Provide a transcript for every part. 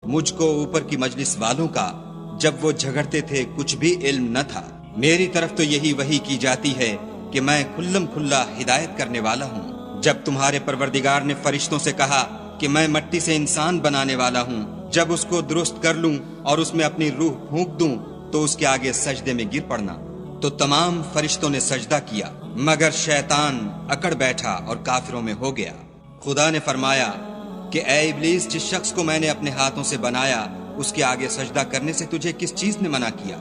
مجھ کو اوپر کی مجلس والوں کا جب وہ جھگڑتے تھے کچھ بھی علم نہ تھا۔ میری طرف تو یہی وحی کی جاتی ہے کہ میں کھلم کھلا ہدایت کرنے والا ہوں۔ جب تمہارے پروردگار نے فرشتوں سے کہا کہ میں مٹی سے انسان بنانے والا ہوں، جب اس کو درست کر لوں اور اس میں اپنی روح پھونک دوں تو اس کے آگے سجدے میں گر پڑنا، تو تمام فرشتوں نے سجدہ کیا مگر شیطان اکڑ بیٹھا اور کافروں میں ہو گیا۔ خدا نے فرمایا کہ اے ابلیس، جس شخص کو میں نے اپنے ہاتھوں سے بنایا اس کے آگے سجدہ کرنے سے تجھے کس چیز نے منع کیا؟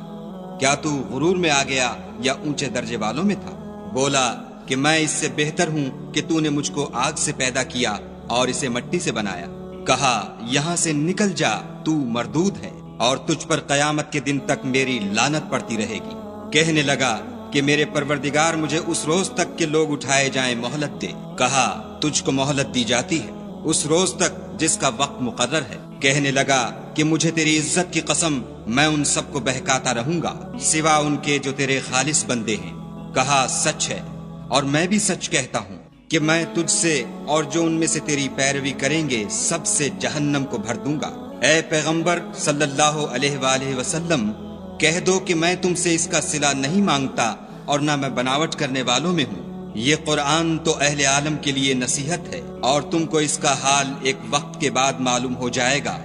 کیا تو غرور میں آ گیا یا اونچے درجے والوں میں تھا؟ بولا کہ میں اس سے بہتر ہوں کہ تو نے مجھ کو آگ سے پیدا کیا اور اسے مٹی سے بنایا۔ کہا یہاں سے نکل جا، تو مردود ہے اور تجھ پر قیامت کے دن تک میری لعنت پڑتی رہے گی۔ کہنے لگا کہ میرے پروردگار مجھے اس روز تک کہ لوگ اٹھائے جائیں مہلت دے۔ کہا تجھ کو مہلت دی جاتی ہے اس روز تک جس کا وقت مقرر ہے۔ کہنے لگا کہ مجھے تیری عزت کی قسم میں ان سب کو بہکاتا رہوں گا سوا ان کے جو تیرے خالص بندے ہیں۔ کہا سچ ہے اور میں بھی سچ کہتا ہوں کہ میں تجھ سے اور جو ان میں سے تیری پیروی کریں گے سب سے جہنم کو بھر دوں گا۔ اے پیغمبر صلی اللہ علیہ وآلہ وسلم، کہہ دو کہ میں تم سے اس کا صلہ نہیں مانگتا اور نہ میں بناوٹ کرنے والوں میں ہوں۔ یہ قرآن تو اہل عالم کے لیے نصیحت ہے اور تم کو اس کا حال ایک وقت کے بعد معلوم ہو جائے گا۔